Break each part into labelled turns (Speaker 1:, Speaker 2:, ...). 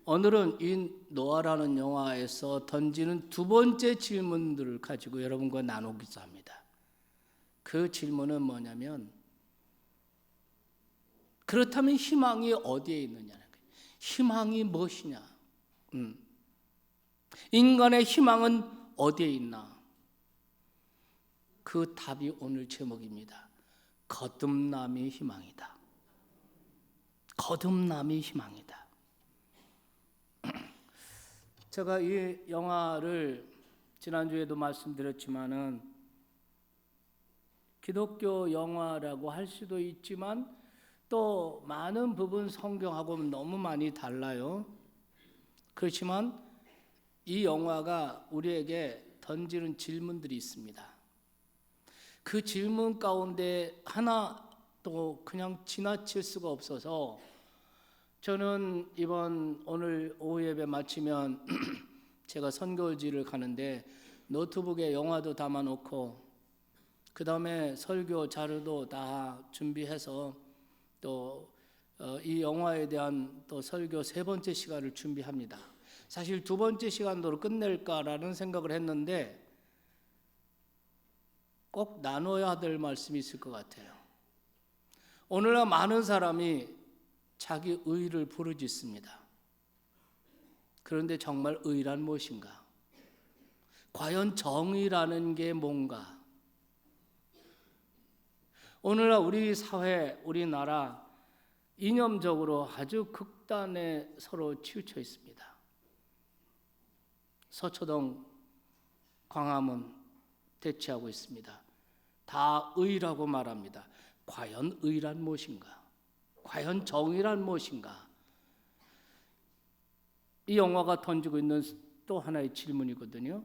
Speaker 1: 오늘은 이 노아라는 영화에서 던지는 두 번째 질문들을 가지고 여러분과 나누고자 합니다. 그 질문은 뭐냐면, 그렇다면 희망이 어디에 있느냐는 거예요. 희망이 무엇이냐? 인간의 희망은 어디에 있나? 그 답이 오늘 제목입니다. 거듭남이 희망이다. 거듭남이 희망이다. 제가 이 영화를 지난주에도 말씀드렸지만은 기독교 영화라고 할 수도 있지만 또 많은 부분 성경하고는 너무 많이 달라요. 그렇지만 이 영화가 우리에게 던지는 질문들이 있습니다. 그 질문 가운데 하나 또 그냥 지나칠 수가 없어서 저는 오늘 오후 예배 마치면 제가 선교지를 가는데 노트북에 영화도 담아놓고 그 다음에 설교 자료도 다 준비해서 또 이 영화에 대한 또 설교 세 번째 시간을 준비합니다. 사실 두 번째 시간으로 끝낼까라는 생각을 했는데 꼭 나눠야 될 말씀이 있을 것 같아요. 오늘날 많은 사람이 자기 의를 부르짖습니다. 그런데 정말 의란 무엇인가? 과연 정의라는 게 뭔가? 오늘날 우리 사회, 우리나라 이념적으로 아주 극단에 서로 치우쳐 있습니다. 서초동, 광화문 대치하고 있습니다. 다 의라고 말합니다. 과연 의란 무엇인가? 과연 정의란 무엇인가? 이 영화가 던지고 있는 또 하나의 질문이거든요.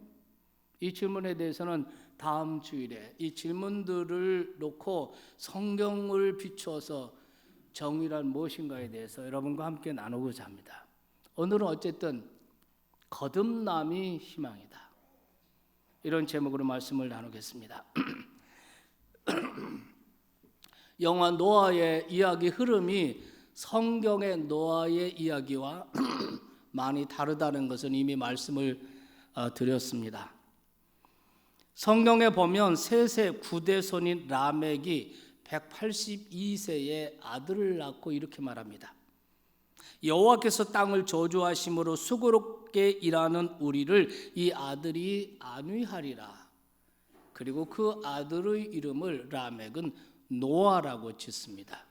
Speaker 1: 이 질문에 대해서는 다음 주일에 이 질문들을 놓고 성경을 비추어서 정의란 무엇인가에 대해서 여러분과 함께 나누고자 합니다. 오늘은 어쨌든 거듭남이 희망이다. 이런 제목으로 말씀을 나누겠습니다. 영화 노아의 이야기 흐름이 성경의 노아의 이야기와 많이 다르다는 것은 이미 말씀을 드렸습니다. 성경에 보면 셋의 구대손인 라멕이 182세에 아들을 낳고 이렇게 말합니다. 여호와께서 땅을 저주하심으로 수고롭게 일하는 우리를 이 아들이 안위하리라. 그리고 그 아들의 이름을 라멕은 노아라고 짓습니다.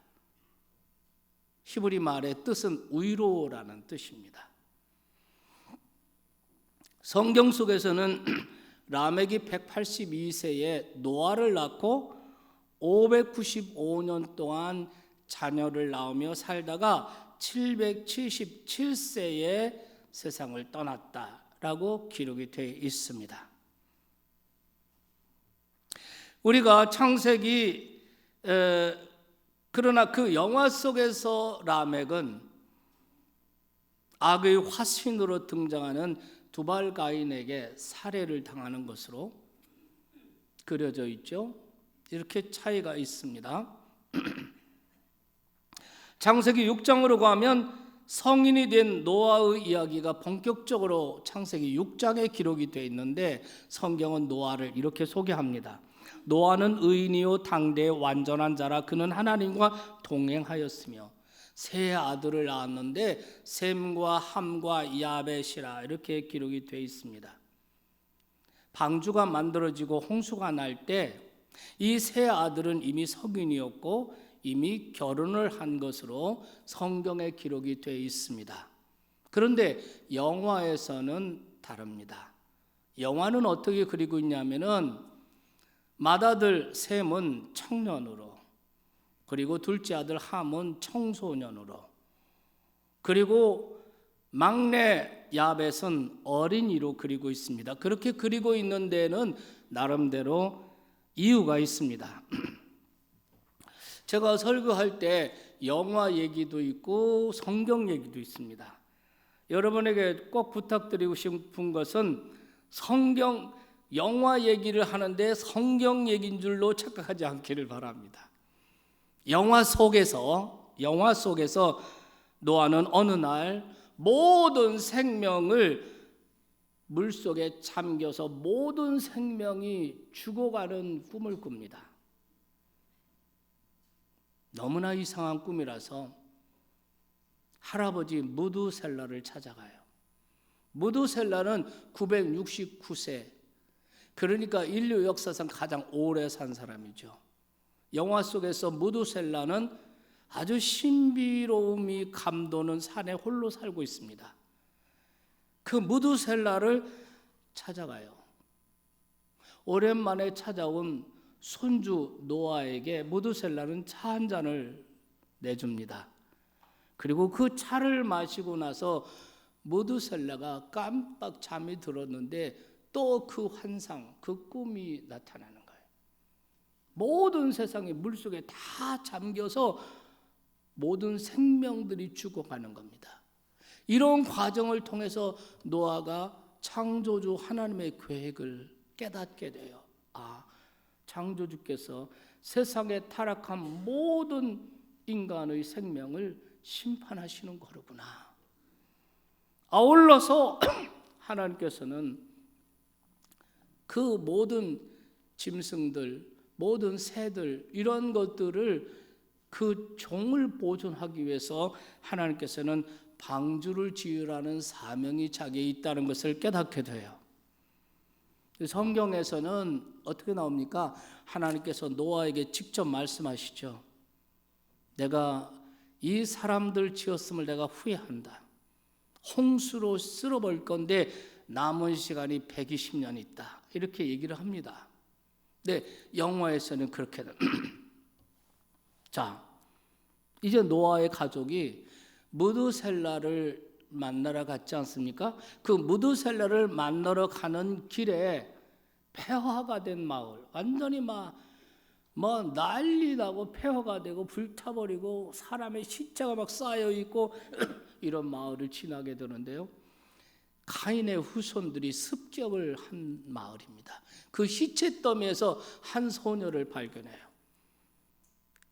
Speaker 1: 히브리 말의 뜻은 의로라는 뜻입니다. 성경 속에서는 라멕이 182세에 노아를 낳고 595년 동안 자녀를 낳으며 살다가 777세에 세상을 떠났다라고 기록이 되어 있습니다. 우리가 창세기 그러나 그 영화 속에서 라멕은 악의 화신으로 등장하는 두발 가인에게 살해를 당하는 것으로 그려져 있죠. 이렇게 차이가 있습니다. 창세기 6장으로 가면 성인이 된 노아의 이야기가 본격적으로 창세기 6장에 기록이 되어 있는데 성경은 노아를 이렇게 소개합니다. 노아는 의인이요 당대의 완전한 자라. 그는 하나님과 동행하였으며 세 아들을 낳았는데 셈과 함과 야벳이라 이렇게 기록이 되어 있습니다. 방주가 만들어지고 홍수가 날 때 이 세 아들은 이미 성인이었고 이미 결혼을 한 것으로 성경에 기록이 되어 있습니다. 그런데 영화에서는 다릅니다. 영화는 어떻게 그리고 있냐면은 맏아들 셈은 청년으로, 그리고 둘째 아들 함은 청소년으로, 그리고 막내 야벳은 어린이로 그리고 있습니다. 그렇게 그리고 있는 데는 나름대로 이유가 있습니다. 제가 설교할 때 영화 얘기도 있고 성경 얘기도 있습니다. 여러분에게 꼭 부탁드리고 싶은 것은 성경 영화 얘기를 하는데 성경 얘기인 줄로 착각하지 않기를 바랍니다. 영화 속에서 노아는 어느 날 모든 생명을 물속에 잠겨서 모든 생명이 죽어가는 꿈을 꿉니다. 너무나 이상한 꿈이라서 할아버지 무두셀라를 찾아가요. 무두셀라는 969세, 그러니까 인류 역사상 가장 오래 산 사람이죠. 영화 속에서 무두셀라는 아주 신비로움이 감도는 산에 홀로 살고 있습니다. 그 무두셀라를 찾아가요. 오랜만에 찾아온 손주 노아에게 무두셀라는 차 한 잔을 내줍니다. 그리고 그 차를 마시고 나서 무두셀라가 깜빡 잠이 들었는데 또 그 환상, 그 꿈이 나타나는 거예요. 모든 세상이 물속에 다 잠겨서 모든 생명들이 죽어가는 겁니다. 이런 과정을 통해서 노아가 창조주 하나님의 계획을 깨닫게 돼요. 창조주께서 세상에 타락한 모든 인간의 생명을 심판하시는 거로구나. 아울러서 하나님께서는 그 모든 짐승들, 모든 새들, 이런 것들을 그 종을 보존하기 위해서 하나님께서는 방주를 지으라는 사명이 자기에 있다는 것을 깨닫게 돼요. 성경에서는 어떻게 나옵니까? 하나님께서 노아에게 직접 말씀하시죠. 내가 이 사람들 지었음을 내가 후회한다. 홍수로 쓸어버릴 건데 남은 시간이 120년 있다. 이렇게 얘기를 합니다. 네, 영화에서는 그렇게 자, 이제 노아의 가족이 무두셀라를 만나러 갔지 않습니까? 그 무두셀라를 만나러 가는 길에 폐허가 된 마을, 완전히 난리 나고 폐허가 되고 불타버리고 사람의 시체가 막 쌓여 있고 이런 마을을 지나게 되는데요. 가인의 후손들이 습격을 한 마을입니다. 그 시체 더미에서 한 소녀를 발견해요.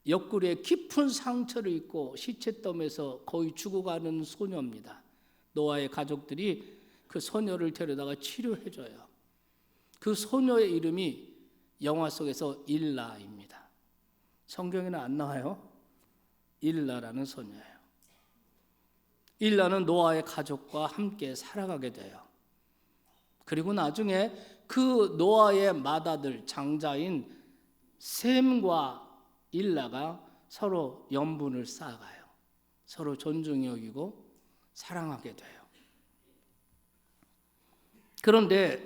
Speaker 1: 옆구리에 깊은 상처를 입고 시체 더미에서 거의 죽어가는 소녀입니다. 노아의 가족들이 그 소녀를 데려다가 치료해줘요. 그 소녀의 이름이 영화 속에서 일라입니다. 성경에는 안 나와요. 일라라는 소녀예요. 일라는 노아의 가족과 함께 살아가게 돼요. 그리고 나중에 그 노아의 맏아들 장자인 셈과 일라가 서로 연분을 쌓아가요. 서로 존중히 여기고 사랑하게 돼요. 그런데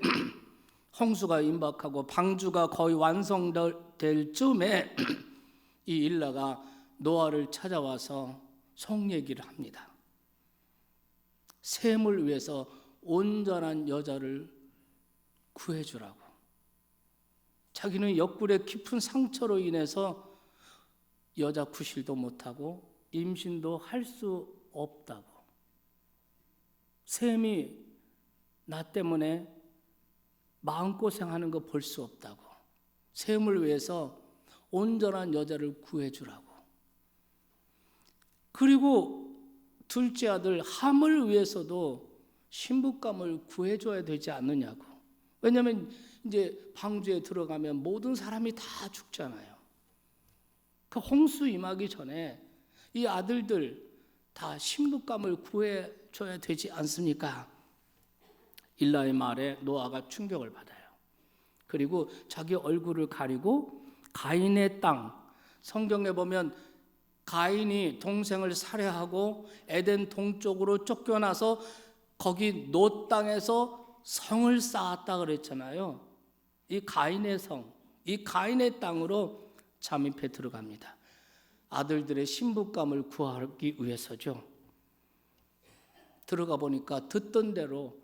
Speaker 1: 홍수가 임박하고 방주가 거의 완성될 즈음에 이 일라가 노아를 찾아와서 속 얘기를 합니다. 셈을 위해서 온전한 여자를 구해주라고. 자기는 옆구리에 깊은 상처로 인해서 여자 구실도 못하고 임신도 할 수 없다고. 셈이 나 때문에 마음고생하는 거 볼 수 없다고. 셈을 위해서 온전한 여자를 구해주라고. 그리고 둘째 아들 함을 위해서도 신부감을 구해줘야 되지 않느냐고. 왜냐하면 이제 방주에 들어가면 모든 사람이 다 죽잖아요. 그 홍수 임하기 전에 이 아들들 다 신부감을 구해줘야 되지 않습니까? 일라의 말에 노아가 충격을 받아요. 그리고 자기 얼굴을 가리고 가인의 땅, 성경에 보면 가인이 동생을 살해하고 에덴 동쪽으로 쫓겨나서 거기 노 땅에서 성을 쌓았다 그랬잖아요. 이 가인의 성, 이 가인의 땅으로 잠입해 들어갑니다. 아들들의 신부감을 구하기 위해서죠. 들어가 보니까 듣던 대로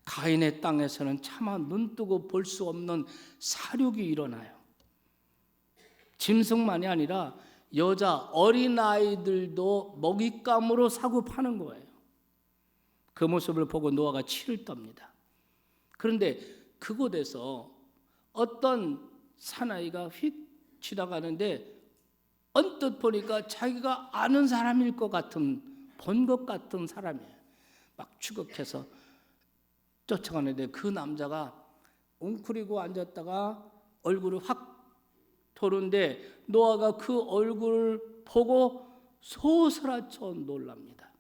Speaker 1: 가인의 땅에서는 차마 눈뜨고 볼 수 없는 사륙이 일어나요. 짐승만이 아니라 여자 어린아이들도 먹잇감으로 사고 파는 거예요. 그 모습을 보고 노아가 치를 떱니다. 그런데 그곳에서 어떤 사나이가 휙 지나가는데 언뜻 보니까 자기가 아는 사람일 것 같은, 본 것 같은 사람이에요. 막 추격해서 쫓아가는데 그 남자가 웅크리고 앉았다가 얼굴을 확 도는데 노아가 그 얼굴을 보고 소스라쳐 놀랍니다.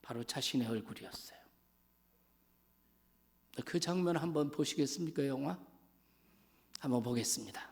Speaker 1: 바로 자신의 얼굴이었어요. 그 장면 한번 보시겠습니까? 영화 한번 보겠습니다.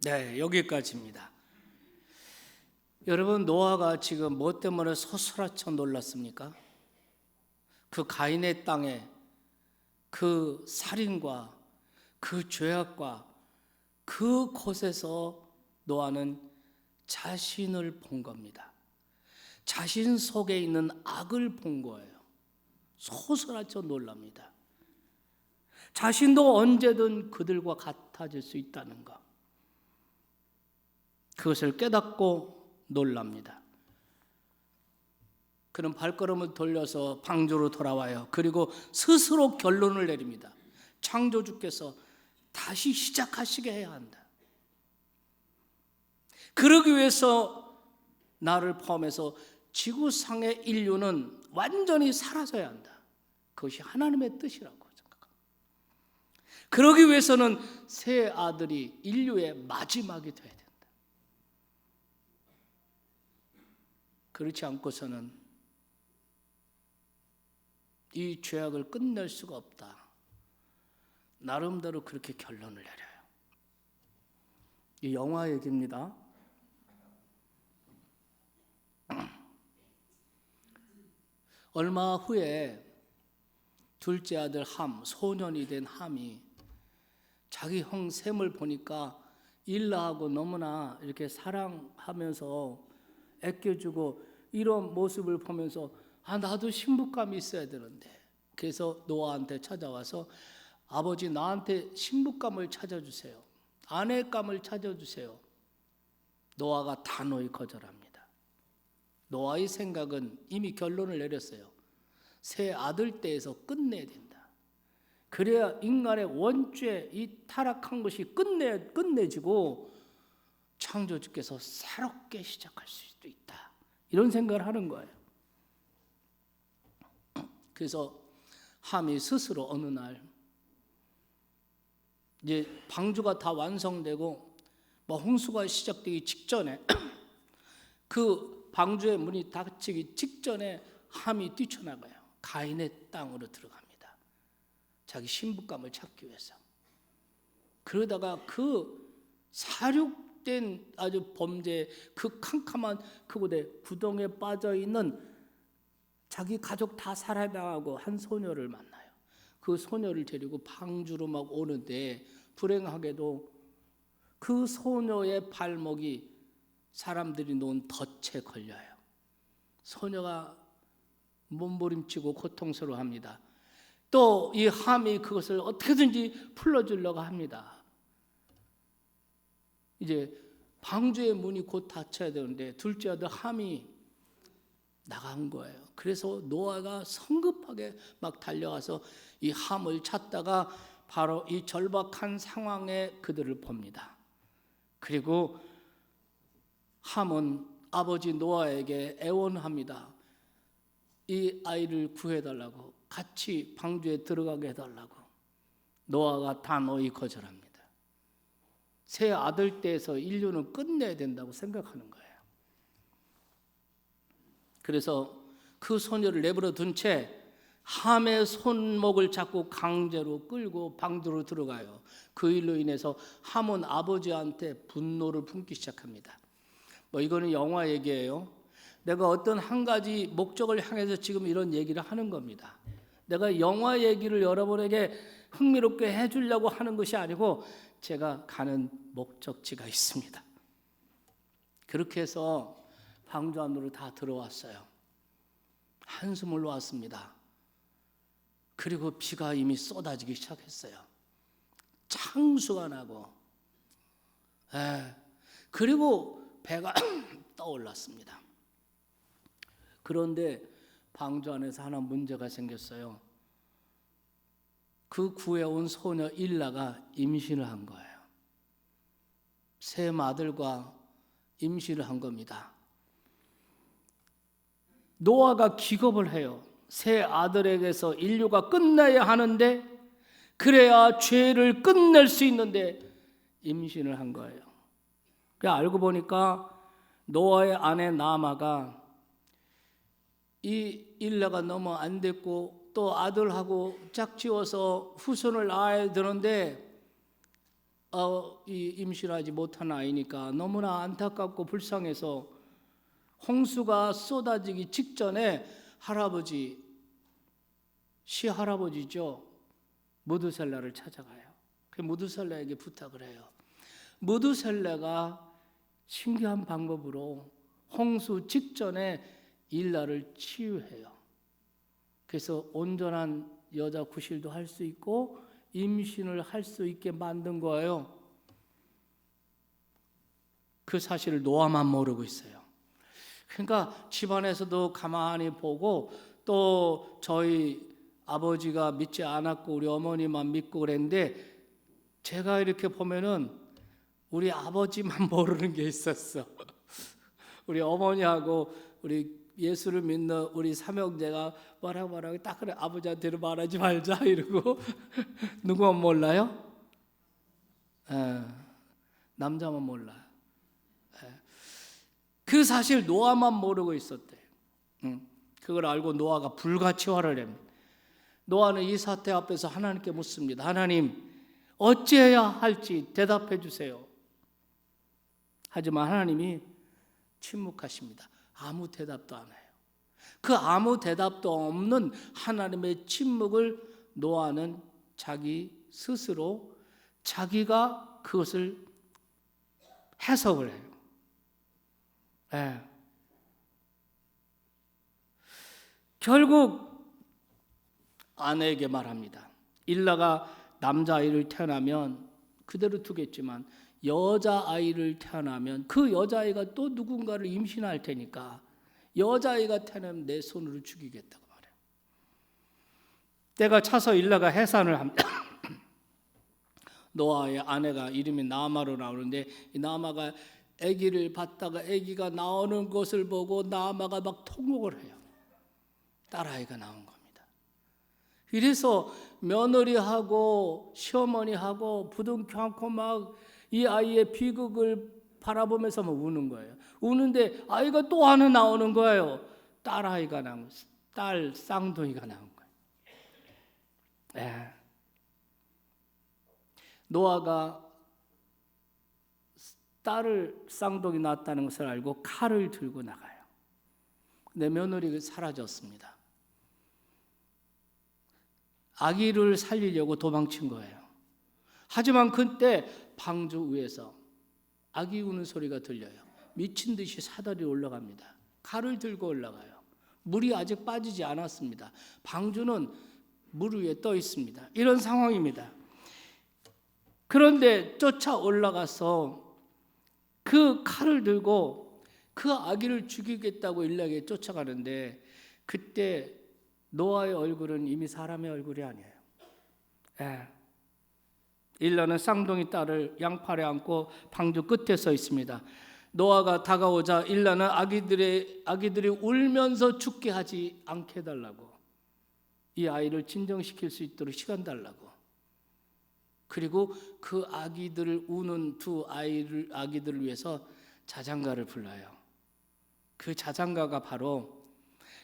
Speaker 1: 네, 여기까지입니다. 여러분, 노아가 지금 뭐 때문에 소스라쳐 놀랐습니까? 그 가인의 땅에 그 살인과 그 죄악과 그곳에서 노아는 자신을 본 겁니다. 자신 속에 있는 악을 본 거예요. 소스라쳐 놀랍니다. 자신도 언제든 그들과 같아질 수 있다는 것, 그것을 깨닫고 놀랍니다. 그는 발걸음을 돌려서 방주로 돌아와요. 그리고 스스로 결론을 내립니다. 창조주께서 다시 시작하시게 해야 한다. 그러기 위해서 나를 포함해서 지구상의 인류는 완전히 사라져야 한다. 그것이 하나님의 뜻이라고 생각합니다. 그러기 위해서는 새 아들이 인류의 마지막이 되어야 된다. 그렇지 않고서는 이 죄악을 끝낼 수가 없다. 나름대로 그렇게 결론을 내려요. 이 영화 얘기입니다. 얼마 후에 둘째 아들 함, 소년이 된 함이 자기 형 셈을 보니까 일라하고 너무나 이렇게 사랑하면서 아껴주고 이런 모습을 보면서 나도 신부감이 있어야 되는데, 그래서 노아한테 찾아와서 아버지, 나한테 신부감을 찾아주세요. 아내감을 찾아주세요. 노아가 단호히 거절합니다. 노아의 생각은 이미 결론을 내렸어요. 새 아들 때에서 끝내야 된다. 그래야 인간의 원죄, 이 타락한 것이 끝내지고 창조주께서 새롭게 시작할 수도 있다. 이런 생각을 하는 거예요. 그래서 함이 스스로 어느 날 이제 방주가 다 완성되고 홍수가 시작되기 직전에 그 방주의 문이 닫히기 직전에 함이 뛰쳐나가요. 가인의 땅으로 들어갑니다. 자기 신부감을 찾기 위해서. 그러다가 그 사륙된 아주 범죄, 그 캄캄한 그곳에 구덩이에 빠져있는 자기 가족 다 살해당하고 한 소녀를 만나요. 그 소녀를 데리고 방주로 막 오는데 불행하게도 그 소녀의 발목이 사람들이 놓은 덫에 걸려요. 소녀가 몸부림치고 고통스러워합니다. 또 이 함이 그것을 어떻게든지 풀어주려고 합니다. 이제 방주의 문이 곧 닫혀야 되는데 둘째 아들 함이 나간 거예요. 그래서 노아가 성급하게 막 달려가서 이 함을 찾다가 바로 이 절박한 상황에 그들을 봅니다. 그리고 함은 아버지 노아에게 애원합니다. 이 아이를 구해달라고, 같이 방주에 들어가게 해달라고. 노아가 단호히 거절합니다. 새 아들 때에서 인류는 끝내야 된다고 생각하는 거예요. 그래서 그 소녀를 내버려 둔 채 함의 손목을 잡고 강제로 끌고 방주로 들어가요. 그 일로 인해서 함은 아버지한테 분노를 품기 시작합니다. 이거는 영화 얘기예요. 내가 어떤 한 가지 목적을 향해서 지금 이런 얘기를 하는 겁니다. 내가 영화 얘기를 여러분에게 흥미롭게 해주려고 하는 것이 아니고 제가 가는 목적지가 있습니다. 그렇게 해서 방주 안으로 다 들어왔어요. 한숨을 놓았습니다. 그리고 비가 이미 쏟아지기 시작했어요. 창수가 나고, 그리고 배가 떠올랐습니다. 그런데 방주 안에서 하나 문제가 생겼어요. 그 구해온 소녀 일라가 임신을 한 거예요. 세 아들과 임신을 한 겁니다. 노아가 기겁을 해요. 세 아들에게서 인류가 끝나야 하는데, 그래야 죄를 끝낼 수 있는데 임신을 한 거예요. 알고 보니까 노아의 아내 나아마가 이 일라가 너무 안 됐고 또 아들하고 짝지어서 후손을 낳아야 되는데 이 임신하지 못한 아이니까 너무나 안타깝고 불쌍해서 홍수가 쏟아지기 직전에 할아버지, 시할아버지죠, 무드셀라를 찾아가요. 그 무드셀라에게 부탁을 해요. 무드셀라가 신기한 방법으로 홍수 직전에 일라를 치유해요. 그래서 온전한 여자 구실도 할 수 있고 임신을 할 수 있게 만든 거예요. 그 사실을 노아만 모르고 있어요. 그러니까 집안에서도 가만히 보고 또 저희 아버지가 믿지 않았고 우리 어머니만 믿고 그랬는데 제가 이렇게 보면은 우리 아버지만 모르는 게 있었어. 우리 어머니하고 우리 예수를 믿는 우리 삼형제가 뭐라고 딱 그래, 아버지한테는 말하지 말자 이러고 누구만 몰라요? 남자만 몰라요. 그 사실 노아만 모르고 있었대요. 그걸 알고 노아가 불같이 화를 냅니다. 노아는 이 사태 앞에서 하나님께 묻습니다. 하나님, 어찌해야 할지 대답해 주세요. 하지만 하나님이 침묵하십니다. 아무 대답도 안 해요. 그 아무 대답도 없는 하나님의 침묵을 노아는 자기 스스로 자기가 그것을 해석을 해요. 결국 아내에게 말합니다. 일라가 남자아이를 태어나면 그대로 두겠지만 여자아이를 태어나면 그 여자아이가 또 누군가를 임신할 테니까 여자아이가 태어나면 내 손으로 죽이겠다고 말해요. 때가 차서 일라가 해산을 합니다. 노아의 아내가 이름이 나아마로 나오는데 이 나아마가 아기를 봤다가 아기가 나오는 것을 보고 나아마가 막 통곡을 해요. 딸아이가 나온 겁니다. 이래서 며느리하고 시어머니하고 부둥켜 안고 막 이 아이의 비극을 바라보면서 막 우는 거예요. 우는데 아이가 또 하나 나오는 거예요. 딸아이가 나온 거예요. 딸 쌍둥이가 나온 거예요. 노아가 딸을 쌍둥이 낳았다는 것을 알고 칼을 들고 나가요. 내 며느리가 사라졌습니다. 아기를 살리려고 도망친 거예요. 하지만 그때 방주 위에서 아기 우는 소리가 들려요. 미친 듯이 사다리 올라갑니다. 칼을 들고 올라가요. 물이 아직 빠지지 않았습니다. 방주는 물 위에 떠 있습니다. 이런 상황입니다. 그런데 쫓아 올라가서 그 칼을 들고 그 아기를 죽이겠다고 일락에 쫓아가는데, 그때 노아의 얼굴은 이미 사람의 얼굴이 아니에요. 일라는 쌍둥이 딸을 양팔에 안고 방주 끝에 서 있습니다. 노아가 다가오자 일라는 아기들이 울면서 죽게 하지 않게 해달라고, 이 아이를 진정시킬 수 있도록 시간 달라고, 그리고 그 아기들을 우는 두 아기들을 위해서 자장가를 불러요. 그 자장가가 바로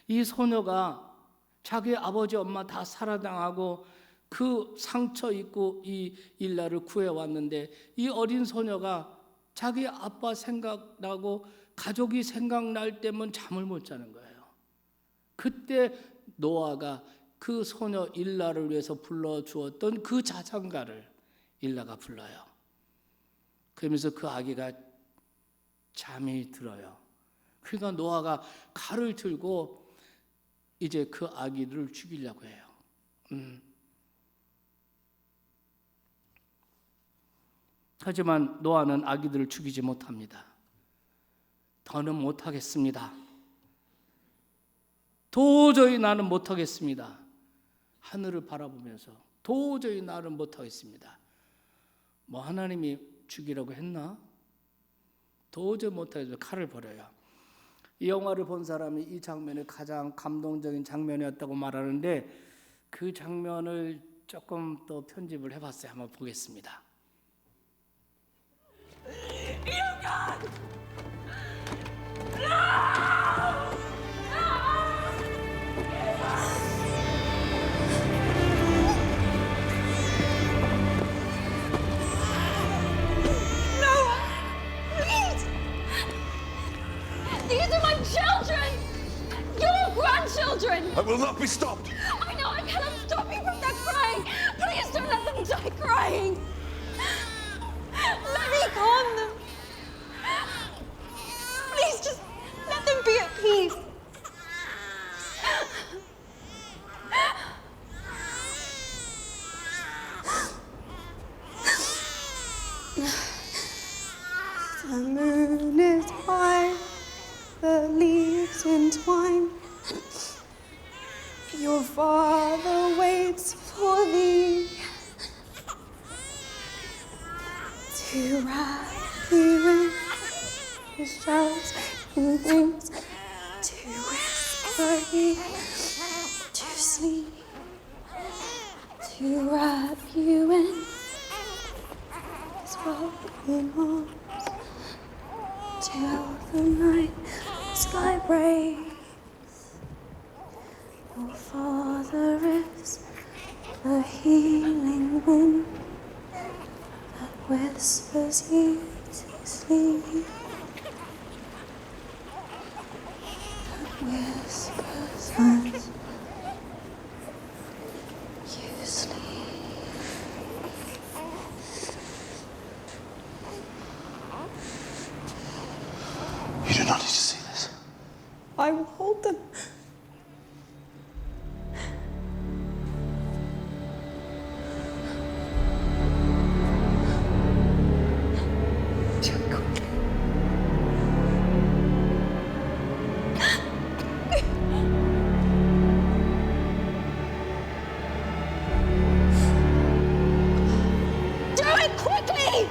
Speaker 1: 이 소녀가 자기 아버지 엄마 다 살아당하고 그 상처 입고 이 일라를 구해왔는데, 이 어린 소녀가 자기 아빠 생각나고 가족이 생각날 때면 잠을 못 자는 거예요. 그때 노아가 그 소녀 일라를 위해서 불러주었던 그 자장가를 일라가 불러요. 그러면서 그 아기가 잠이 들어요. 그러니까 노아가 칼을 들고 이제 그 아기를 죽이려고 해요. 하지만 노아는 아기들을 죽이지 못합니다. 더는 못하겠습니다. 도저히 나는 못하겠습니다. 하늘을 바라보면서 도저히 나는 못하겠습니다. 뭐 하나님이 죽이라고 했나? 도저히 못하겠어서 칼을 버려요. 이 영화를 본 사람이 이 장면이 가장 감동적인 장면이었다고 말하는데, 그 장면을 조금 또 편집을 해봤어요. 한번 보겠습니다.
Speaker 2: These are my children! Your grandchildren!
Speaker 3: I will not be stopped!
Speaker 2: I know I cannot stop you from that crying! Please don't let them die crying! Let me calm them! Please just let them be at peace!
Speaker 4: The moon is white, the leaves entwine. Your father waits for thee to wrap you in his shrouds and things, to whisper you to sleep, to wrap you in his welcoming arms. Till the night sky breaks, your father is the healing wind that whispers you to sleep, that whispers as you sleep.
Speaker 3: You do not need to see this.
Speaker 4: I will hold them.
Speaker 2: Do it quickly!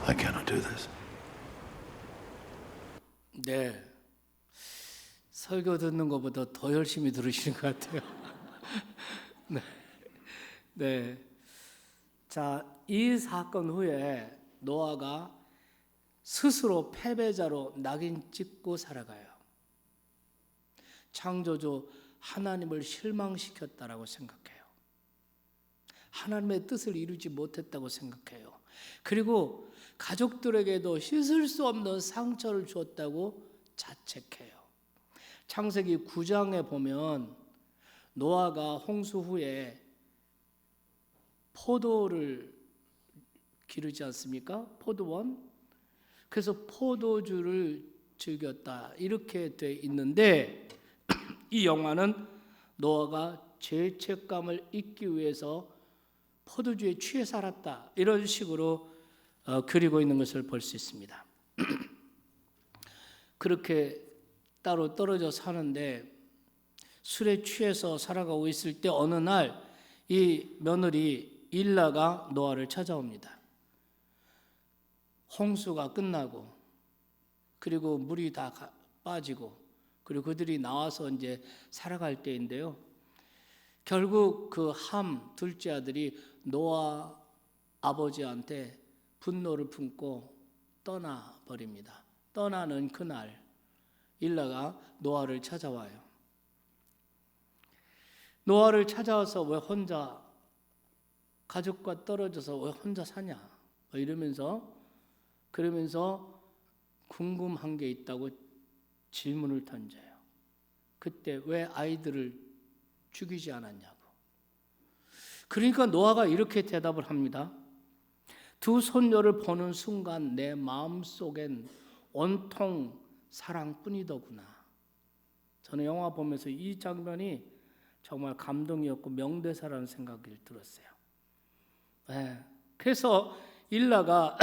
Speaker 3: I cannot do this.
Speaker 1: 네. 설교 듣는 것보다 더 열심히 들으시는 것 같아요. 네. 네. 자, 이 사건 후에 노아가 스스로 패배자로 낙인 찍고 살아가요. 창조주 하나님을 실망시켰다라고 생각해요. 하나님의 뜻을 이루지 못했다고 생각해요. 그리고 가족들에게도 씻을 수 없는 상처를 주었다고 자책해요. 창세기 9장에 보면 노아가 홍수 후에 포도를 기르지 않습니까? 포도원. 그래서 포도주를 즐겼다 이렇게 돼 있는데 이 영화는 노아가 죄책감을 잊기 위해서 포도주에 취해 살았다 이런 식으로 그리고 있는 것을 볼 수 있습니다. 그렇게 따로 떨어져 사는데 술에 취해서 살아가고 있을 때 어느 날 이 며느리 일라가 노아를 찾아옵니다. 홍수가 끝나고 그리고 물이 다 빠지고 그리고 그들이 나와서 이제 살아갈 때인데요. 결국 그 함 둘째 아들이 노아 아버지한테 분노를 품고 떠나버립니다. 떠나는 그날 일라가 노아를 찾아와요. 노아를 찾아와서 왜 혼자 가족과 떨어져서 왜 혼자 사냐 그러면서 궁금한 게 있다고 질문을 던져요. 그때 왜 아이들을 죽이지 않았냐고. 그러니까 노아가 이렇게 대답을 합니다. 두 손녀를 보는 순간 내 마음속엔 온통 사랑뿐이더구나. 저는 영화 보면서 이 장면이 정말 감동이었고 명대사라는 생각이 들었어요. 네. 그래서 일라가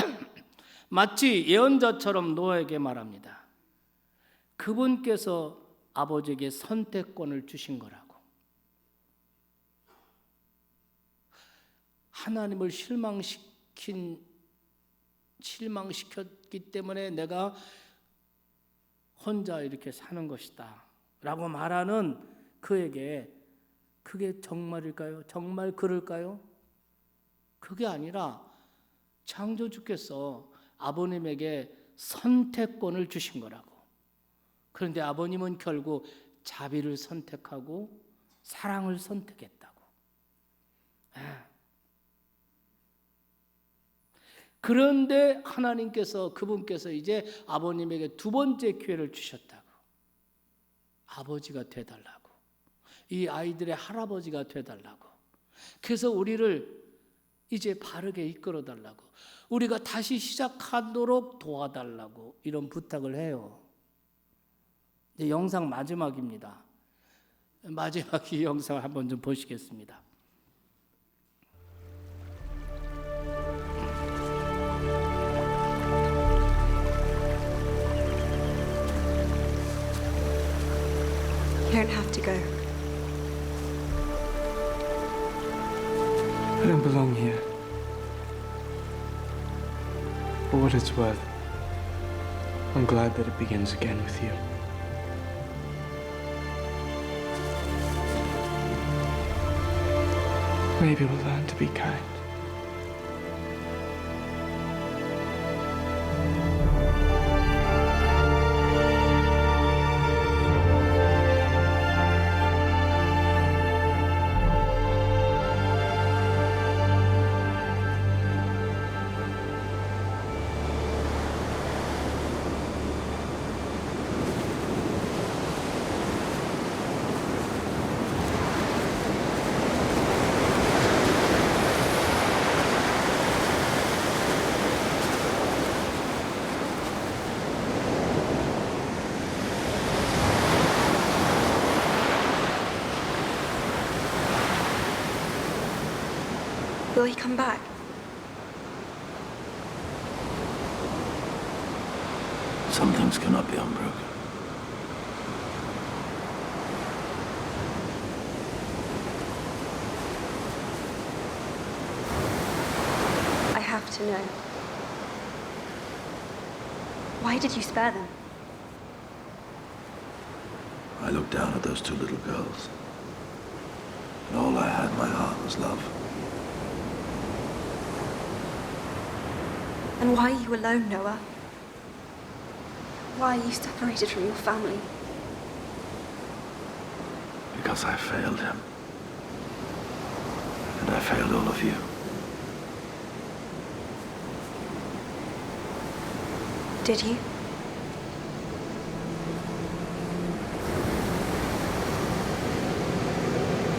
Speaker 1: 마치 예언자처럼 노아에게 말합니다. 그분께서 아버지에게 선택권을 주신 거라고. 하나님을 실망시켰기 때문에 내가 혼자 이렇게 사는 것이다 라고 말하는 그에게 그게 정말일까요? 정말 그럴까요? 그게 아니라 창조주께서 아버님에게 선택권을 주신 거라고. 그런데 아버님은 결국 자비를 선택하고 사랑을 선택했다고. 그런데 하나님께서 그분께서 이제 아버님에게 두 번째 기회를 주셨다고. 아버지가 되달라고. 이 아이들의 할아버지가 되달라고. 그래서 우리를 이제 바르게 이끌어 달라고. 우리가 다시 시작하도록 도와달라고 이런 부탁을 해요. 이제 영상 마지막입니다. 마지막 이 영상을 한번 좀 보시겠습니다.
Speaker 4: You don't have to go.
Speaker 5: I don't belong here. For what it's worth, I'm glad that it begins again with you. Maybe we'll learn to be kind.
Speaker 4: Will he come back?
Speaker 3: Some things cannot be unbroken.
Speaker 4: I have to know.
Speaker 2: Why did you spare them?
Speaker 3: I looked down at those two little girls, and all I had in my heart was love.
Speaker 2: And why are you alone, Noah? Why are you separated from your family?
Speaker 3: Because I failed him. And I failed all of you.
Speaker 2: Did you?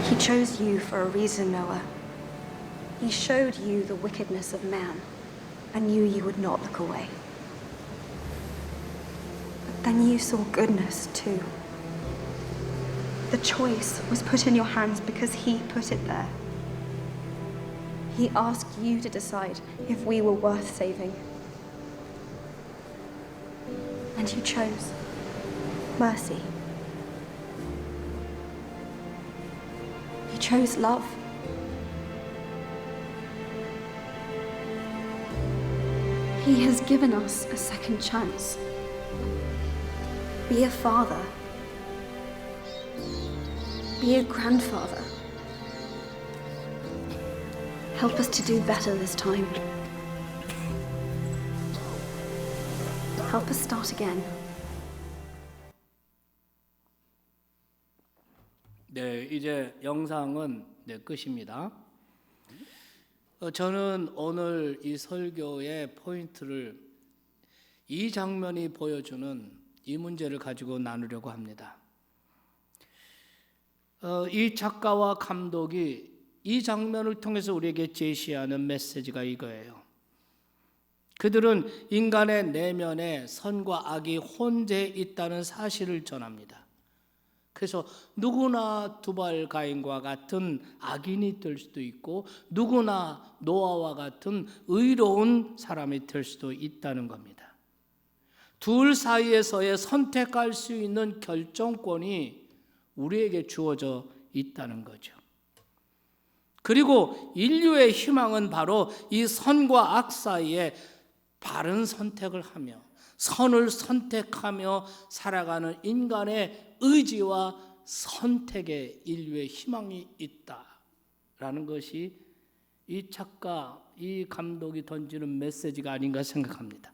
Speaker 2: He chose you for a reason, Noah. He showed you the wickedness of man and knew you would not look away. But then you saw goodness too. The choice was put in your hands because he put it there. He asked you to decide if we were worth saving. And you chose mercy. You chose love. He has given us a second chance. Be a father. Be a grandfather. Help us to do better this time. Help us start again.
Speaker 1: 네, 이제 영상은 끝입니다. 저는 오늘 이 설교의 포인트를 이 장면이 보여주는 이 문제를 가지고 나누려고 합니다. 이 작가와 감독이 이 장면을 통해서 우리에게 제시하는 메시지가 이거예요. 그들은 인간의 내면에 선과 악이 혼재해 있다는 사실을 전합니다. 그래서 누구나 두발 가인과 같은 악인이 될 수도 있고 누구나 노아와 같은 의로운 사람이 될 수도 있다는 겁니다. 둘 사이에서의 선택할 수 있는 결정권이 우리에게 주어져 있다는 거죠. 그리고 인류의 희망은 바로 이 선과 악 사이에 바른 선택을 하며 선을 선택하며 살아가는 인간의 의지와 선택에 인류의 희망이 있다라는 것이 이 작가, 이 감독이 던지는 메시지가 아닌가 생각합니다.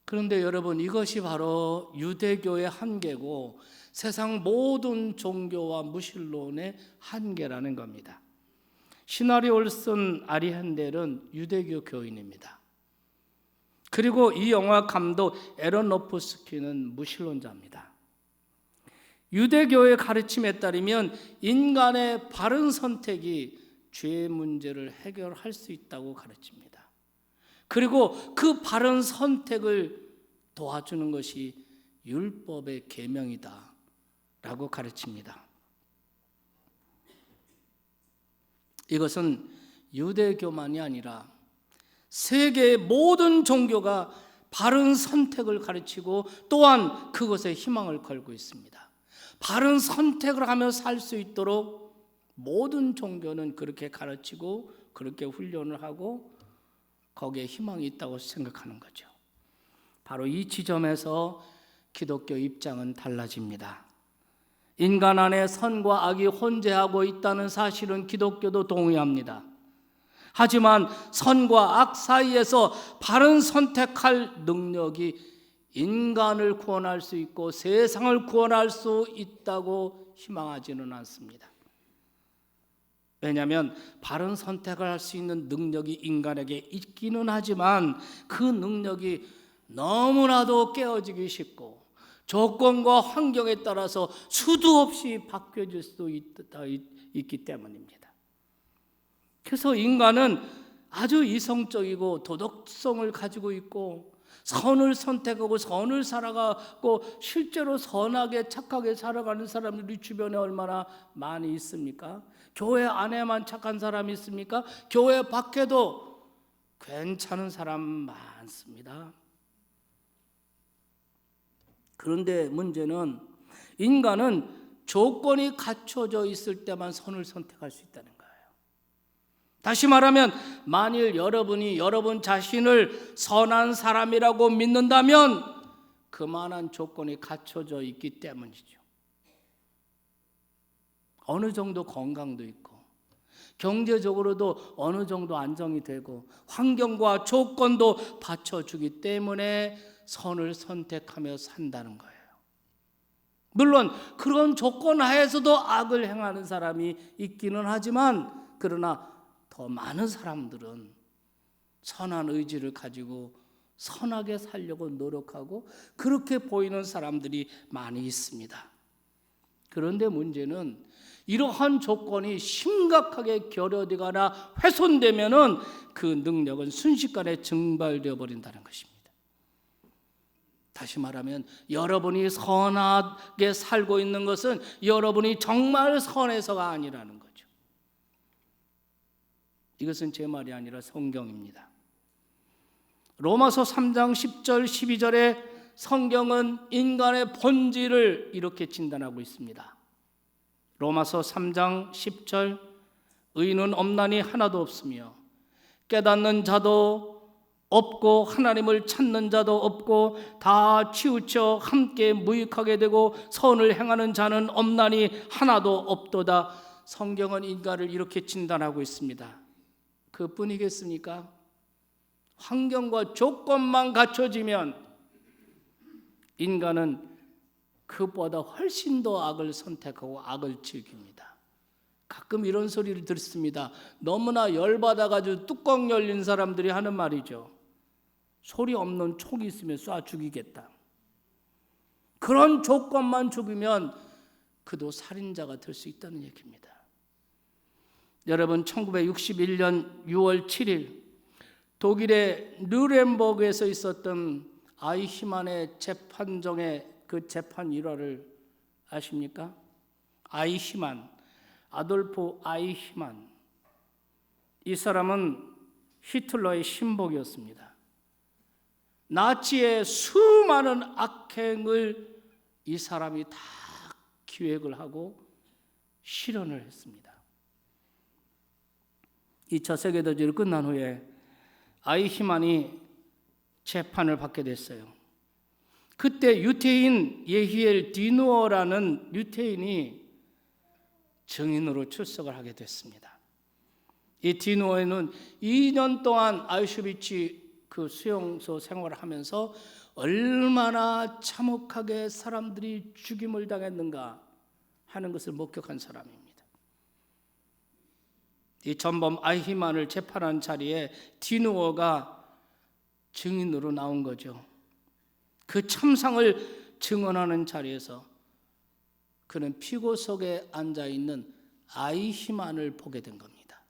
Speaker 1: 그런데 여러분, 이것이 바로 유대교의 한계고 세상 모든 종교와 무신론의 한계라는 겁니다. 시나리오를 쓴 아리 핸델은 유대교 교인입니다. 그리고 이 영화 감독 에런로프스키는 무신론자입니다. 유대교의 가르침에 따르면 인간의 바른 선택이 죄의 문제를 해결할 수 있다고 가르칩니다. 그리고 그 바른 선택을 도와주는 것이 율법의 계명이다 라고 가르칩니다. 이것은 유대교만이 아니라 세계의 모든 종교가 바른 선택을 가르치고 또한 그것에 희망을 걸고 있습니다. 바른 선택을 하며 살 수 있도록 모든 종교는 그렇게 가르치고 그렇게 훈련을 하고 거기에 희망이 있다고 생각하는 거죠. 바로 이 지점에서 기독교 입장은 달라집니다. 인간 안에 선과 악이 혼재하고 있다는 사실은 기독교도 동의합니다. 하지만 선과 악 사이에서 바른 선택할 능력이 인간을 구원할 수 있고 세상을 구원할 수 있다고 희망하지는 않습니다. 왜냐하면 바른 선택을 할 수 있는 능력이 인간에게 있기는 하지만 그 능력이 너무나도 깨어지기 쉽고 조건과 환경에 따라서 수도 없이 바뀌어질 수도 있기 때문입니다. 그래서 인간은 아주 이성적이고 도덕성을 가지고 있고 선을 선택하고 선을 살아가고 실제로 선하게 착하게 살아가는 사람들이 주변에 얼마나 많이 있습니까? 교회 안에만 착한 사람이 있습니까? 교회 밖에도 괜찮은 사람 많습니다. 그런데 문제는 인간은 조건이 갖춰져 있을 때만 선을 선택할 수 있다는 거예요. 다시 말하면 만일 여러분이 여러분 자신을 선한 사람이라고 믿는다면 그만한 조건이 갖춰져 있기 때문이죠. 어느 정도 건강도 있고 경제적으로도 어느 정도 안정이 되고 환경과 조건도 받쳐주기 때문에 선을 선택하며 산다는 거예요. 물론 그런 조건 하에서도 악을 행하는 사람이 있기는 하지만 그러나 더 많은 사람들은 선한 의지를 가지고 선하게 살려고 노력하고 그렇게 보이는 사람들이 많이 있습니다. 그런데 문제는 이러한 조건이 심각하게 결여되거나 훼손되면은 그 능력은 순식간에 증발되어 버린다는 것입니다. 다시 말하면 여러분이 선하게 살고 있는 것은 여러분이 정말 선해서가 아니라는 거죠. 이것은 제 말이 아니라 성경입니다. 로마서 3장 10절 12절에 성경은 인간의 본질을 이렇게 진단하고 있습니다. 로마서 3장 10절 의인은 없나니 하나도 없으며 깨닫는 자도 없고 하나님을 찾는 자도 없고 다 치우쳐 함께 무익하게 되고 선을 행하는 자는 없나니 하나도 없도다. 성경은 인간을 이렇게 진단하고 있습니다. 그뿐이겠습니까? 환경과 조건만 갖춰지면 인간은 그보다 훨씬 더 악을 선택하고 악을 즐깁니다. 가끔 이런 소리를 듣습니다. 너무나 열받아가지고 뚜껑 열린 사람들이 하는 말이죠. 소리 없는 총이 있으면 쏴 죽이겠다. 그런 조건만 죽이면 그도 살인자가 될 수 있다는 얘기입니다. 여러분 1961년 6월 7일 독일의 뉘렌버그에서 있었던 아이히만의 재판정의 그 재판 일화를 아십니까? 아이히만, 아돌프 아이히만. 이 사람은 히틀러의 신복이었습니다. 나치의 수많은 악행을 이 사람이 다 기획을 하고 실현을 했습니다. 2차 세계대전이 끝난 후에 아이히만이 재판을 받게 됐어요. 그때 유태인 예히엘 디누어라는 유태인이 증인으로 출석을 하게 됐습니다. 이 디누어는 2년 동안 아우슈비츠 그 수용소 생활을 하면서 얼마나 참혹하게 사람들이 죽임을 당했는가 하는 것을 목격한 사람입니다. 이 전범 아이히만을 재판한 자리에 디누어가 증인으로 나온 거죠. 그 참상을 증언하는 자리에서 그는 피고석에 앉아있는 아이히만을 보게 된 겁니다.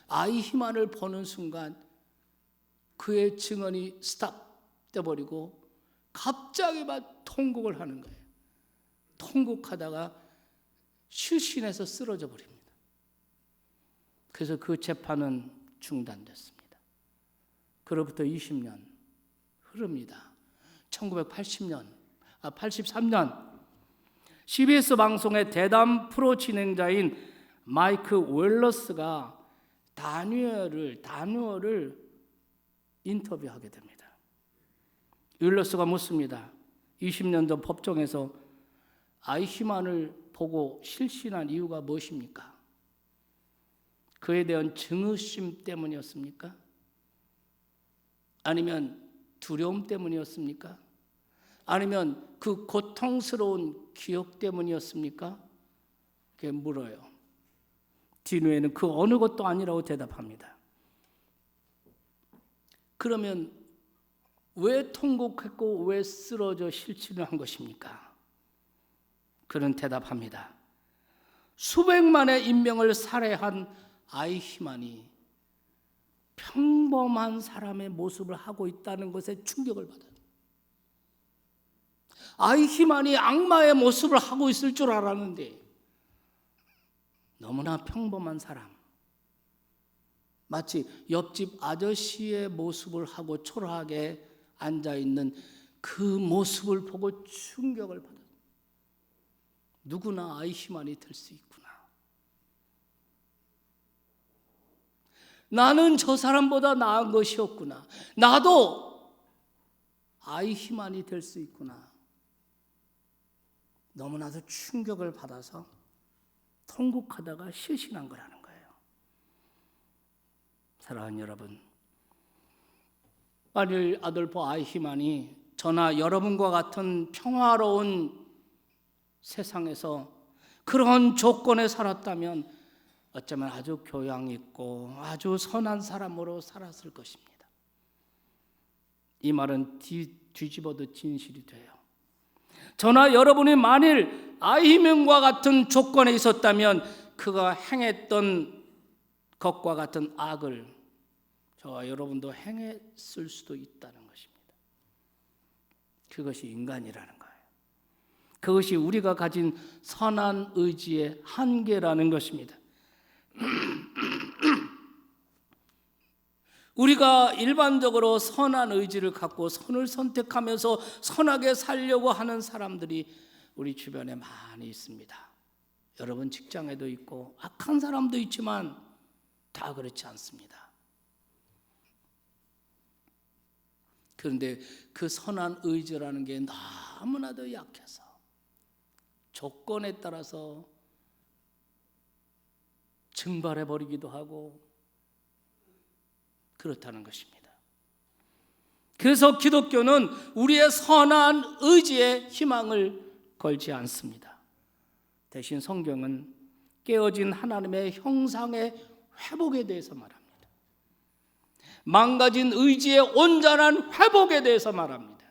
Speaker 1: 아이히만을 보는 순간 그의 증언이 스탑돼버리고 갑자기 막 통곡을 하는 거예요. 통곡하다가 실신해서 쓰러져 버립니다. 그래서 그 재판은 중단됐습니다. 그로부터 20년 흐릅니다. 1983년 CBS 방송의 대담 프로 진행자인 마이크 웰러스가 다니엘을 인터뷰하게 됩니다. 웰러스가 묻습니다. 20년 전 법정에서 아이히만을 보고 실신한 이유가 무엇입니까? 그에 대한 증오심 때문이었습니까? 아니면 두려움 때문이었습니까? 아니면 그 고통스러운 기억 때문이었습니까? 그게 물어요. 디누에는 그 어느 것도 아니라고 대답합니다. 그러면 왜 통곡했고 왜 쓰러져 실신을 한 것입니까? 그는 대답합니다. 수백만의 인명을 살해한 아이히만이 평범한 사람의 모습을 하고 있다는 것에 충격을 받아요. 아이히만이 악마의 모습을 하고 있을 줄 알았는데 너무나 평범한 사람, 마치 옆집 아저씨의 모습을 하고 초라하게 앉아있는 그 모습을 보고 충격을 받아요. 누구나 아이히만이 될 수 있구나. 나는 저 사람보다 나은 것이 없구나. 나도 아이 희만이 될 수 있구나. 너무나도 충격을 받아서 통곡하다가 실신한 거라는 거예요. 사랑하는 여러분, 만일 아돌프 아이히만이 저나 여러분과 같은 평화로운 세상에서 그런 조건에 살았다면 어쩌면 아주 교양 있고 아주 선한 사람으로 살았을 것입니다. 이 말은 뒤집어도 진실이 돼요. 저나 여러분이 만일 아이히만과 같은 조건에 있었다면 그가 행했던 것과 같은 악을 저와 여러분도 행했을 수도 있다는 것입니다. 그것이 인간이라는 거예요. 그것이 우리가 가진 선한 의지의 한계라는 것입니다. 우리가 일반적으로 선한 의지를 갖고 선을 선택하면서 선하게 살려고 하는 사람들이 우리 주변에 많이 있습니다. 여러분 직장에도 있고 악한 사람도 있지만 다 그렇지 않습니다. 그런데 그 선한 의지라는 게 너무나도 약해서 조건에 따라서 증발해버리기도 하고 그렇다는 것입니다. 그래서 기독교는 우리의 선한 의지에 희망을 걸지 않습니다. 대신 성경은 깨어진 하나님의 형상의 회복에 대해서 말합니다. 망가진 의지의 온전한 회복에 대해서 말합니다.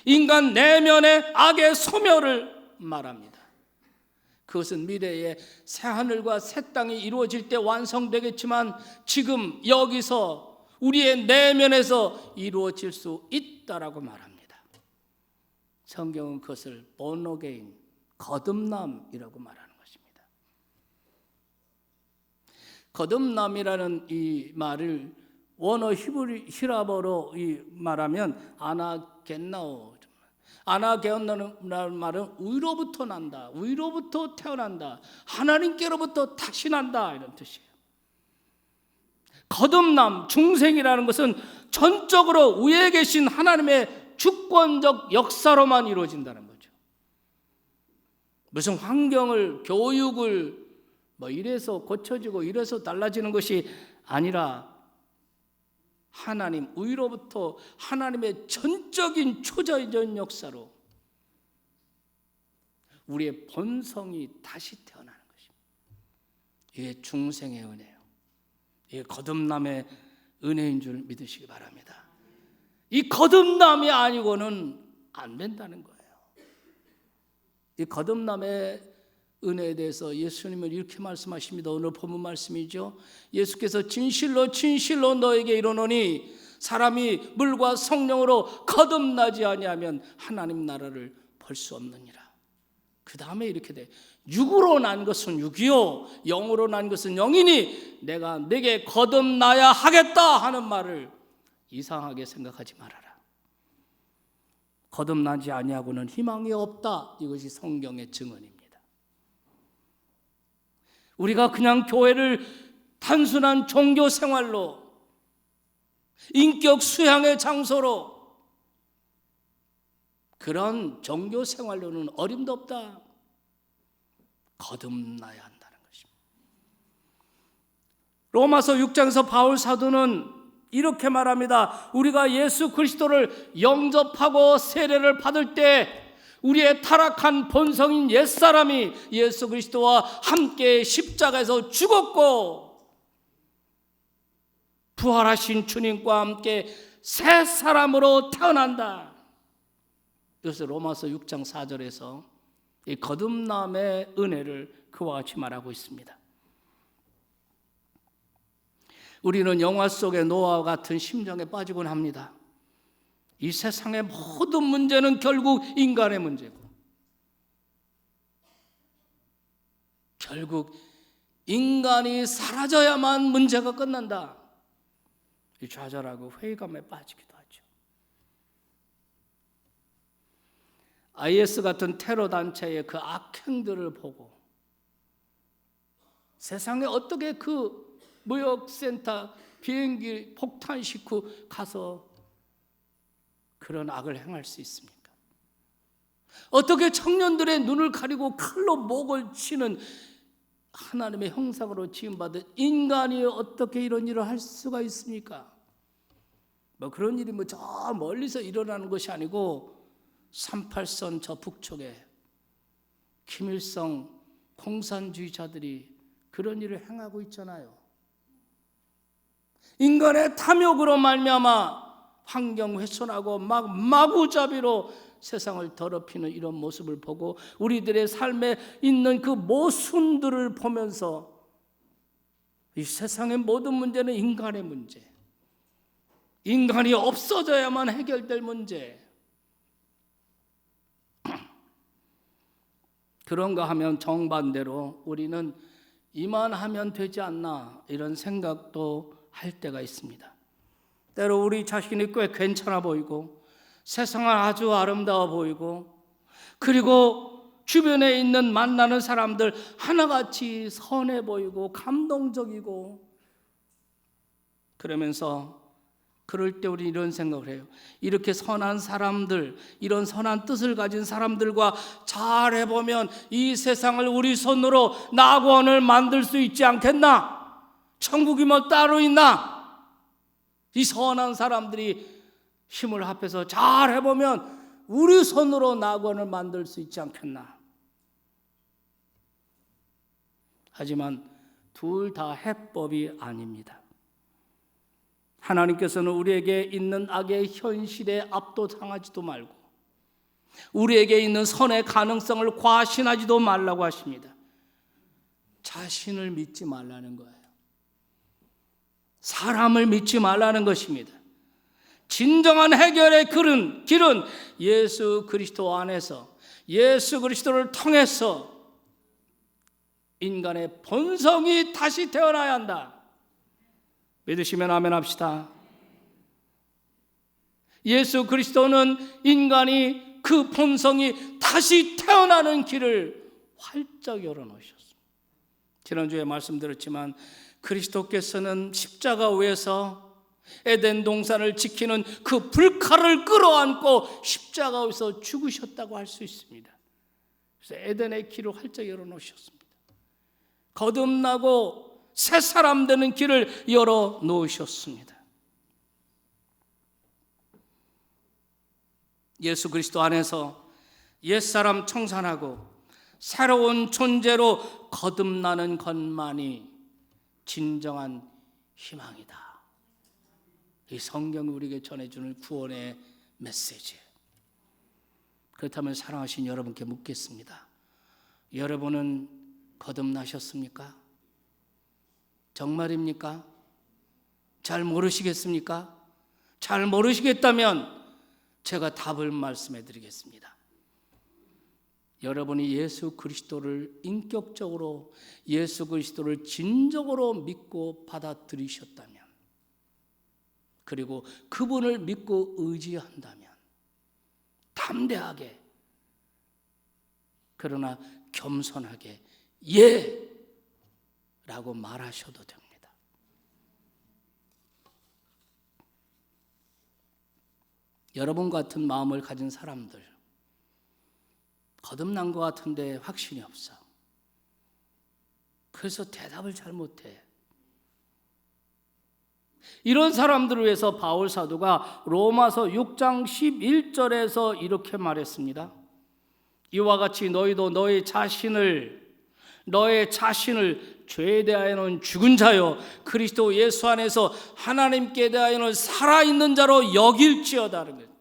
Speaker 1: 인간 내면의 악의 소멸을 말합니다. 그것은 미래에 새하늘과 새 땅이 이루어질 때 완성되겠지만 지금 여기서 우리의 내면에서 이루어질 수 있다라고 말합니다. 성경은 그것을 born again, 거듭남이라고 말하는 것입니다. 거듭남이라는 이 말을 원어 히브리어로 말하면 아나겐나오, 아나게온나는 말은 위로부터 난다, 위로부터 태어난다, 하나님께로부터 다시 난다 이런 뜻이에요. 거듭남, 중생이라는 것은 전적으로 위에 계신 하나님의 주권적 역사로만 이루어진다는 거죠. 무슨 환경을, 교육을 이래서 고쳐지고 이래서 달라지는 것이 아니라 하나님 위로부터 하나님의 전적인 초자연 역사로 우리의 본성이 다시 태어나는 것입니다. 이게 중생의 은혜예요. 이게 거듭남의 은혜인 줄 믿으시기 바랍니다. 이 거듭남이 아니고는 안 된다는 거예요. 이 거듭남의 은혜에 대해서 예수님은 이렇게 말씀하십니다. 오늘 본문 말씀이죠. 예수께서 진실로 진실로 너에게 이르노니 사람이 물과 성령으로 거듭나지 아니하면 하나님 나라를 볼 수 없느니라. 그 다음에 이렇게 돼. 육으로 난 것은 육이요 영으로 난 것은 영이니 내가 내게 거듭나야 하겠다 하는 말을 이상하게 생각하지 말아라. 거듭나지 아니하고는 희망이 없다. 이것이 성경의 증언입니다. 우리가 그냥 교회를 단순한 종교 생활로, 인격 수양의 장소로, 그런 종교 생활로는 어림도 없다. 거듭나야 한다는 것입니다. 로마서 6장에서 바울 사도는 이렇게 말합니다. 우리가 예수 그리스도를 영접하고 세례를 받을 때 우리의 타락한 본성인 옛사람이 예수 그리스도와 함께 십자가에서 죽었고 부활하신 주님과 함께 새 사람으로 태어난다. 그래서 로마서 6장 4절에서 이 거듭남의 은혜를 그와 같이 말하고 있습니다. 우리는 영화 속의 노아와 같은 심정에 빠지곤 합니다. 이 세상의 모든 문제는 결국 인간의 문제고 결국 인간이 사라져야만 문제가 끝난다. 이 좌절하고 회의감에 빠지기도 하죠. IS 같은 테러 단체의 그 악행들을 보고 세상에 어떻게 그 무역센터 비행기 폭탄 식후 가서 그런 악을 행할 수 있습니까? 어떻게 청년들의 눈을 가리고 칼로 목을 치는 하나님의 형상으로 지음받은 인간이 어떻게 이런 일을 할 수가 있습니까? 뭐 그런 일이 저 멀리서 일어나는 것이 아니고 38선 저 북쪽에 김일성 공산주의자들이 그런 일을 행하고 있잖아요. 인간의 탐욕으로 말미암아 환경 훼손하고 마구잡이로 세상을 더럽히는 이런 모습을 보고 우리들의 삶에 있는 그 모순들을 보면서 이 세상의 모든 문제는 인간의 문제, 인간이 없어져야만 해결될 문제. 그런가 하면 정반대로 우리는 이만하면 되지 않나 이런 생각도 할 때가 있습니다. 때로 우리 자신이 꽤 괜찮아 보이고 세상은 아주 아름다워 보이고 그리고 주변에 있는 만나는 사람들 하나같이 선해 보이고 감동적이고 그러면서 그럴 때 우리 이런 생각을 해요. 이렇게 선한 사람들, 이런 선한 뜻을 가진 사람들과 잘 해보면 이 세상을 우리 손으로 낙원을 만들 수 있지 않겠나? 천국이 뭐 따로 있나? 이 선한 사람들이 힘을 합해서 잘 해보면 우리 손으로 낙원을 만들 수 있지 않겠나? 하지만 둘 다 해법이 아닙니다. 하나님께서는 우리에게 있는 악의 현실에 압도당하지도 말고 우리에게 있는 선의 가능성을 과신하지도 말라고 하십니다. 자신을 믿지 말라는 거예요. 사람을 믿지 말라는 것입니다. 진정한 해결의 길은 예수 그리스도 안에서 예수 그리스도를 통해서 인간의 본성이 다시 태어나야 한다. 믿으시면 아멘 합시다. 예수 그리스도는 인간이 그 본성이 다시 태어나는 길을 활짝 열어놓으셨습니다. 지난주에 말씀드렸지만 그리스도께서는 십자가 위에서 에덴 동산을 지키는 그 불칼을 끌어안고 십자가 위에서 죽으셨다고 할 수 있습니다. 그래서 에덴의 길을 활짝 열어놓으셨습니다. 거듭나고 새 사람 되는 길을 열어놓으셨습니다. 예수 그리스도 안에서 옛사람 청산하고 새로운 존재로 거듭나는 것만이 진정한 희망이다. 이 성경이 우리에게 전해주는 구원의 메시지예요. 그렇다면 사랑하신 여러분께 묻겠습니다. 여러분은 거듭나셨습니까? 정말입니까? 잘 모르시겠습니까? 잘 모르시겠다면 제가 답을 말씀해 드리겠습니다. 여러분이 예수 그리스도를 인격적으로 예수 그리스도를 진정으로 믿고 받아들이셨다면 그리고 그분을 믿고 의지한다면 담대하게 그러나 겸손하게 예! 라고 말하셔도 됩니다. 여러분 같은 마음을 가진 사람들 거듭난 것 같은데 확신이 없어. 그래서 대답을 잘 못해. 이런 사람들을 위해서 바울 사도가 로마서 6장 11절에서 이렇게 말했습니다. 이와 같이 너희도 너의 자신을 죄에 대하여는 죽은 자요 그리스도 예수 안에서 하나님께 대하여는 살아있는 자로 여길지어다는 거예요.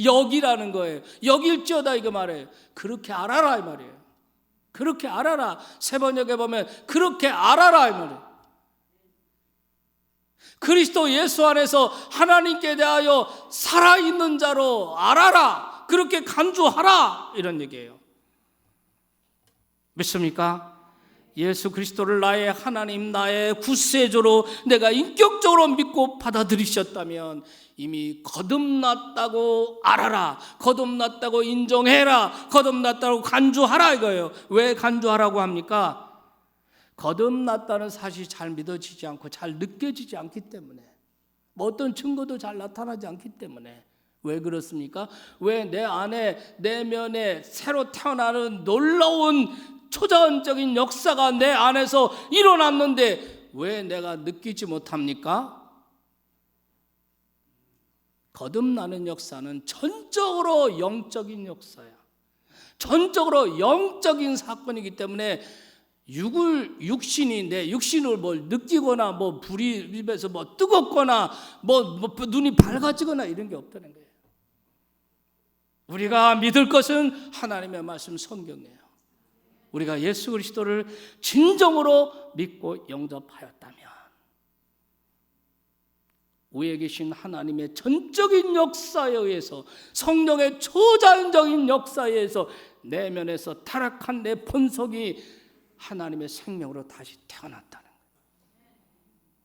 Speaker 1: 여기라는 거예요. 여길지어다 이거 말이에요. 그렇게 알아라 이 말이에요. 그렇게 알아라. 세번역에 보면 그렇게 알아라 이 말이에요. 그리스도 예수 안에서 하나님께 대하여 살아있는 자로 알아라. 그렇게 간주하라 이런 얘기예요. 믿습니까? 예수 그리스도를 나의 하나님, 나의 구세주로 내가 인격적으로 믿고 받아들이셨다면 이미 거듭났다고 알아라. 거듭났다고 인정해라. 거듭났다고 간주하라 이거예요. 왜 간주하라고 합니까? 거듭났다는 사실이 잘 믿어지지 않고 잘 느껴지지 않기 때문에, 뭐 어떤 증거도 잘 나타나지 않기 때문에. 왜 그렇습니까? 왜 내 안에 내면에 새로 태어나는 놀라운 초자연적인 역사가 내 안에서 일어났는데 왜 내가 느끼지 못합니까? 거듭나는 역사는 전적으로 영적인 역사야. 전적으로 영적인 사건이기 때문에 육신이 내 육신을 뭘 느끼거나 뭐 불이 입에서 뭐 뜨겁거나 뭐 눈이 밝아지거나 이런 게 없다는 거예요. 우리가 믿을 것은 하나님의 말씀 성경이에요. 우리가 예수 그리스도를 진정으로 믿고 영접하였다면 위에 계신 하나님의 전적인 역사에 의해서, 성령의 초자연적인 역사에 의해서 내면에서 타락한 내 본성이 하나님의 생명으로 다시 태어났다는 거예요.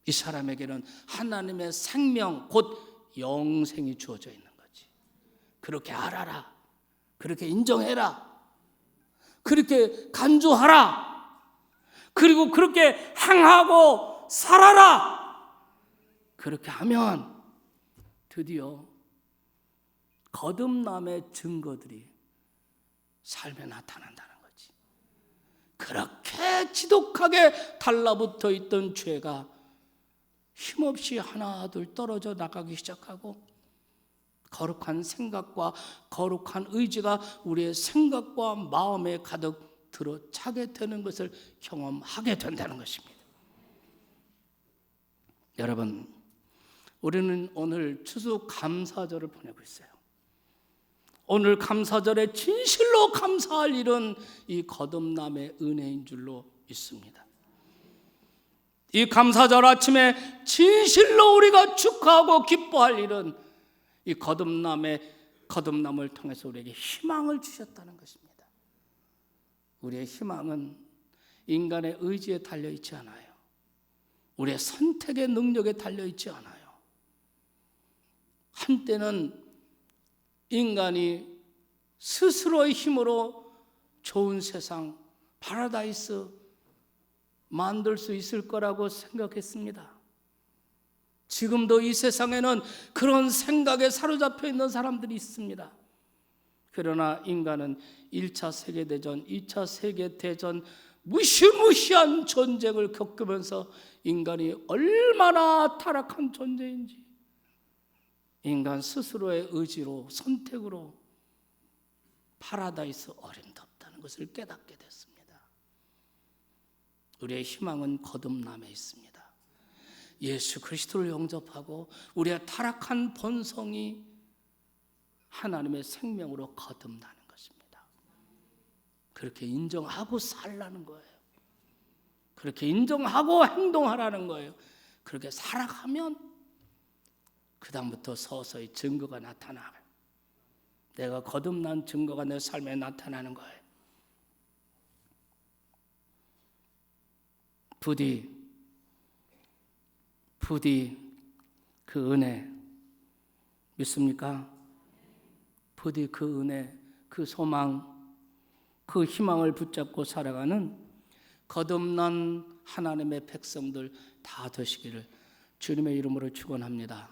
Speaker 1: 이 사람에게는 하나님의 생명 곧 영생이 주어져 있는 거지. 그렇게 알아라, 그렇게 인정해라, 그렇게 간주하라, 그리고 그렇게 행하고 살아라. 그렇게 하면 드디어 거듭남의 증거들이 삶에 나타난다는 거지. 그렇게 지독하게 달라붙어 있던 죄가 힘없이 하나 둘 떨어져 나가기 시작하고, 거룩한 생각과 거룩한 의지가 우리의 생각과 마음에 가득 들어차게 되는 것을 경험하게 된다는 것입니다. 여러분, 우리는 오늘 추수감사절을 보내고 있어요. 오늘 감사절에 진실로 감사할 일은 이 거듭남의 은혜인 줄로 믿습니다. 이 감사절 아침에 진실로 우리가 축하하고 기뻐할 일은 이 거듭남을 통해서 우리에게 희망을 주셨다는 것입니다. 우리의 희망은 인간의 의지에 달려있지 않아요. 우리의 선택의 능력에 달려있지 않아요. 한때는 인간이 스스로의 힘으로 좋은 세상, 파라다이스 만들 수 있을 거라고 생각했습니다. 지금도 이 세상에는 그런 생각에 사로잡혀 있는 사람들이 있습니다. 그러나 인간은 1차 세계대전, 2차 세계대전 무시무시한 전쟁을 겪으면서 인간이 얼마나 타락한 존재인지 인간 스스로의 의지로, 선택으로 파라다이스 어림도 없다는 것을 깨닫게 됐습니다. 우리의 희망은 거듭남에 있습니다. 예수 그리스도를 영접하고 우리의 타락한 본성이 하나님의 생명으로 거듭나는 것입니다. 그렇게 인정하고 살라는 거예요. 그렇게 인정하고 행동하라는 거예요. 그렇게 살아가면 그 다음부터 서서히 증거가 나타나요. 내가 거듭난 증거가 내 삶에 나타나는 거예요. 부디 그 은혜 믿습니까? 부디 그 은혜, 그 소망, 그 희망을 붙잡고 살아가는 거듭난 하나님의 백성들 다 되시기를 주님의 이름으로 축원합니다.